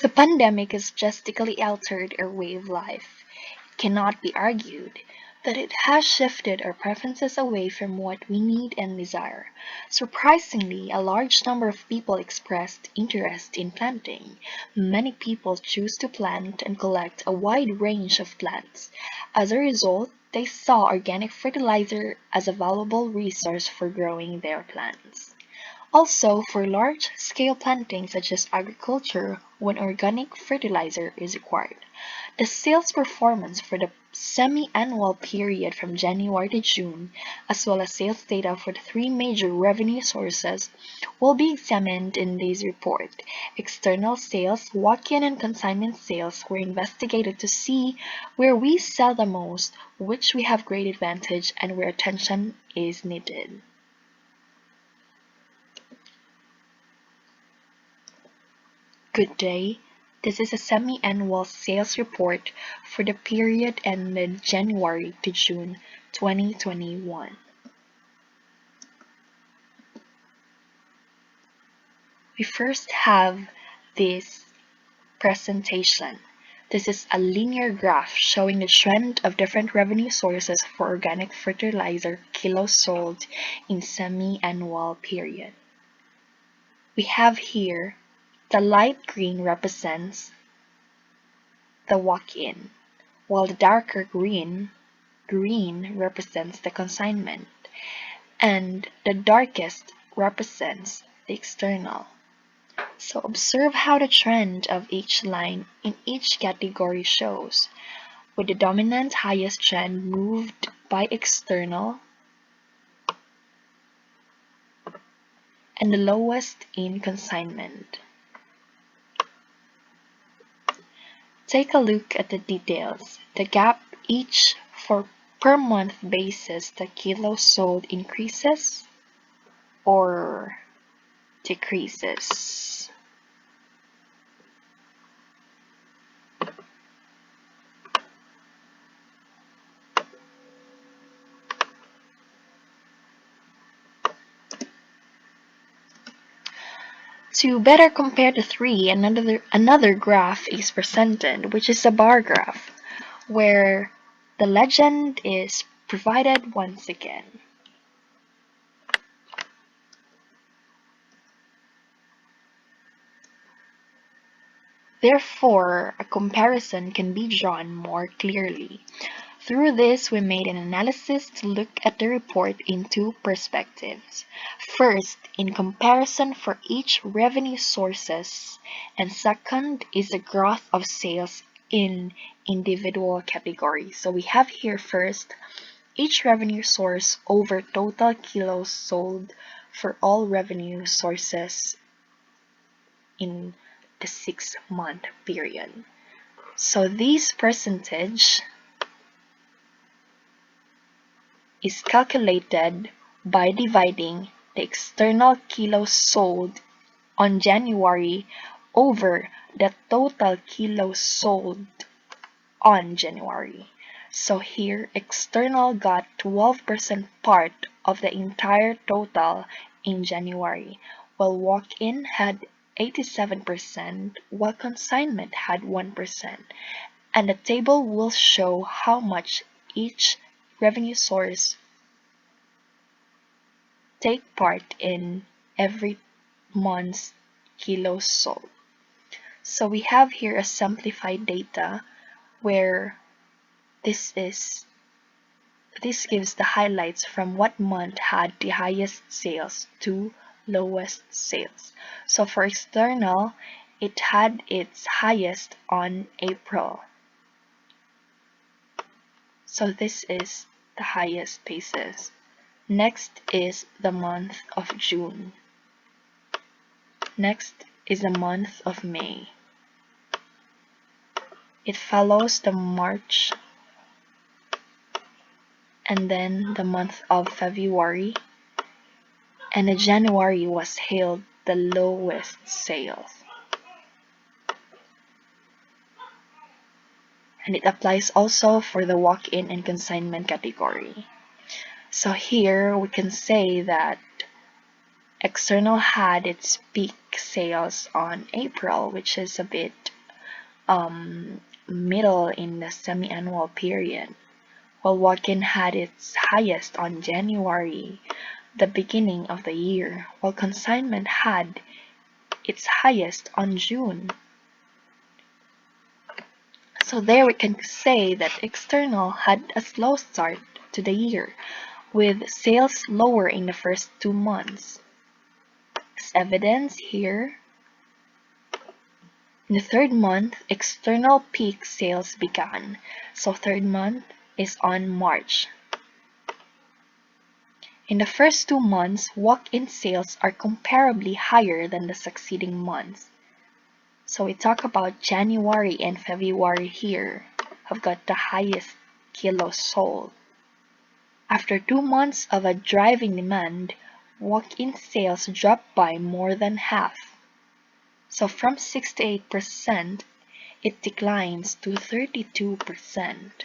The pandemic has drastically altered our way of life. It cannot be argued that it has shifted our preferences away from what we need and desire. Surprisingly, a large number of people expressed interest in planting. Many people choose to plant and collect a wide range of plants. As a result, they saw organic fertilizer as a valuable resource for growing their plants. Also, for large-scale planting such as agriculture, when organic fertilizer is required, the sales performance for the semi-annual period from January to June, as well as sales data for the three major revenue sources, will be examined in this report. External sales, walk-in and consignment sales were investigated to see where we sell the most, which we have great advantage, and where attention is needed. Good day. This is a semi-annual sales report for the period ended January to June 2021. We first have this presentation. This is a linear graph showing the trend of different revenue sources for organic fertilizer kilos sold in semi-annual period. We have here the light green represents the walk-in, while the darker green represents the consignment, and the darkest represents the external. So observe how the trend of each line in each category shows, with the dominant highest trend moved by external and the lowest in consignment. Take a look at the details. The gap each for per month basis, the kilos sold increases or decreases. To better compare the three, another graph is presented, which is a bar graph, where the legend is provided once again. Therefore, a comparison can be drawn more clearly. Through this, we made an analysis to look at the report in two perspectives. First, in comparison for each revenue sources, and second is the growth of sales in individual categories. So we have here first, each revenue source over total kilos sold for all revenue sources in the 6-month period. So this percentage is calculated by dividing the external kilos sold on January over the total kilos sold on January. So here, external got 12% part of the entire total in January, while walk-in had 87%, while consignment had 1%. And the table will show how much each revenue source take part in every month's kilos sold. So we have here a simplified data where this gives the highlights from what month had the highest sales to lowest sales. So for external, it had its highest on April. So this is the highest basis. Next is the month of June. Next is the month of May. It follows the March and then the month of February, and the January was hailed the lowest sales. And it applies also for the walk-in and consignment category. So here we can say that External had its peak sales on April, which is a bit middle in the semi-annual period, while walk-in had its highest on January, the beginning of the year, while consignment had its highest on June. So there we can say that external had a slow start to the year, with sales lower in the first 2 months. As evidence here, in the third month, external peak sales began, so third month is on March. In the first 2 months, walk-in sales are comparably higher than the succeeding months. So we talk about January and February here, have got the highest kilos sold. After 2 months of a driving demand, walk-in sales dropped by more than half. So from 68%, it declines to 32%.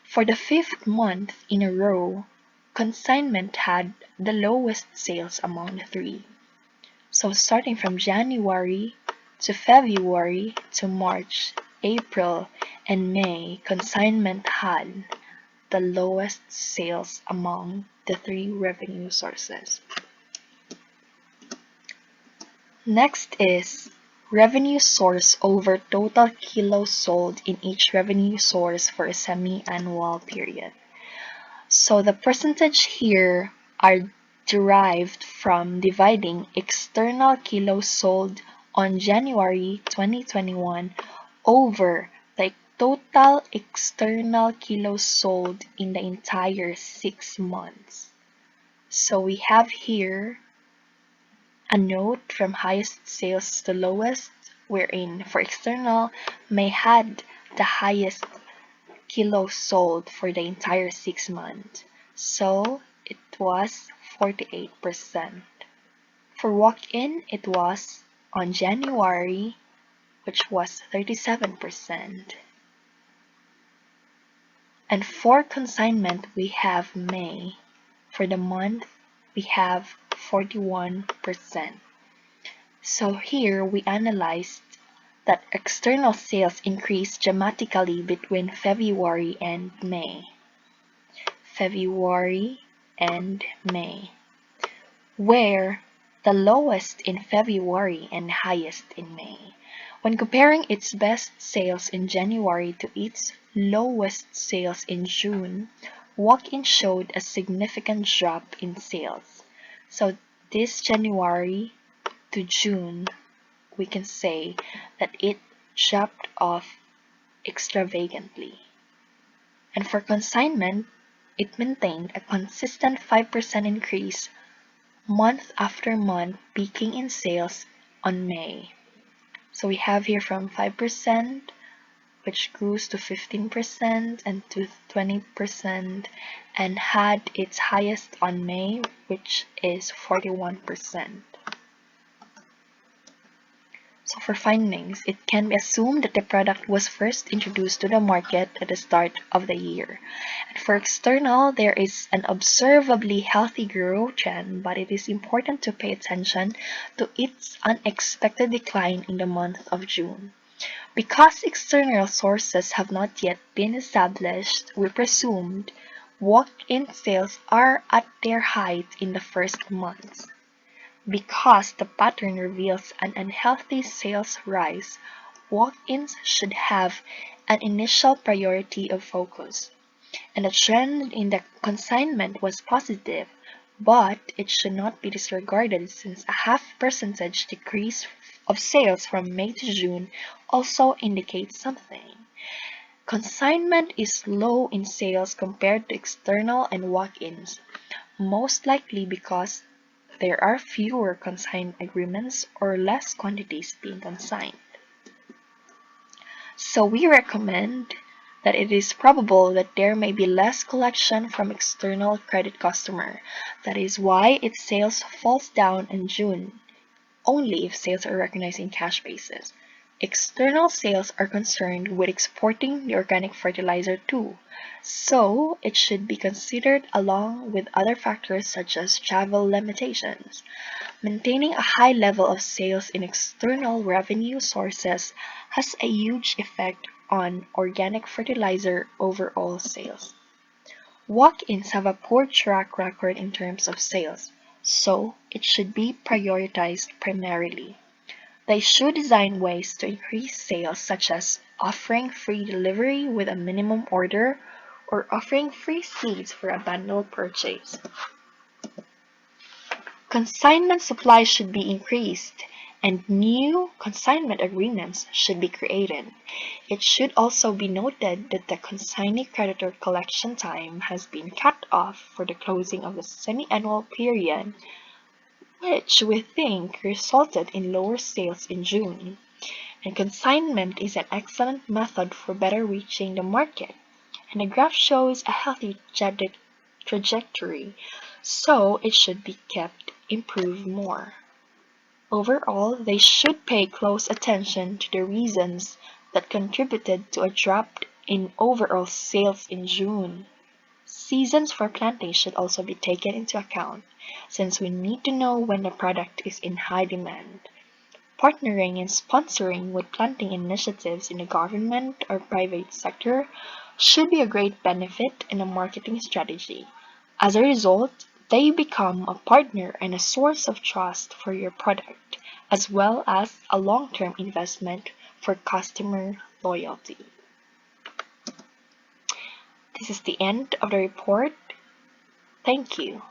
For the 5th month in a row, consignment had the lowest sales among the three. So starting from January to February to March, April, and May, consignment had the lowest sales among the three revenue sources. Next is revenue source over total kilos sold in each revenue source for a semi-annual period. So the percentage here are derived from dividing external kilos sold on January 2021 over the total external kilos sold in the entire 6 months. So we have here a note from highest sales to lowest, wherein for external May had the highest kilos sold for the entire 6 months, so it was 48%. For walk-in, it was on January, which was 37%. And for consignment, we have May. For the month, we have 41%. So here we analyzed that external sales increased dramatically between February and May. February and May, where the lowest in February and highest in May. When comparing its best sales in January to its lowest sales in June, walk-in showed a significant drop in sales. So this January to June, we can say that it dropped off extravagantly. And for consignment, it maintained a consistent 5% increase month after month, peaking in sales on May. So we have here from 5%, which grew to 15% and to 20%, and had its highest on May, which is 41%. So for findings, it can be assumed that the product was first introduced to the market at the start of the year. And for external, there is an observably healthy growth trend, but it is important to pay attention to its unexpected decline in the month of June. Because external sources have not yet been established, we presumed walk-in sales are at their height in the first months. Because the pattern reveals an unhealthy sales rise, walk-ins should have an initial priority of focus. And the trend in the consignment was positive, but it should not be disregarded since a half% decrease of sales from May to June also indicates something. Consignment is low in sales compared to external and walk-ins, most likely because there are fewer consigned agreements or less quantities being consigned. So we recommend that it is probable that there may be less collection from external credit customer. That is why its sales falls down in June, only if sales are recognized in cash basis. External sales are concerned with exporting the organic fertilizer too, so it should be considered along with other factors such as travel limitations. Maintaining a high level of sales in external revenue sources has a huge effect on organic fertilizer overall sales. Walk-ins have a poor track record in terms of sales, so it should be prioritized primarily. They should design ways to increase sales such as offering free delivery with a minimum order or offering free seeds for a bundle purchase. Consignment supply should be increased, and new consignment agreements should be created. It should also be noted that the consignee creditor collection time has been cut off for the closing of the semi-annual period, which we think resulted in lower sales in June. And consignment is an excellent method for better reaching the market, and the graph shows a healthy trajectory, so it should be kept improved more. Overall, they should pay close attention to the reasons that contributed to a drop in overall sales in June. Seasons for planting should also be taken into account, since we need to know when the product is in high demand. Partnering and sponsoring with planting initiatives in the government or private sector should be a great benefit in a marketing strategy. As a result, they become a partner and a source of trust for your product, as well as a long-term investment for customer loyalty. This is the end of the report. Thank you.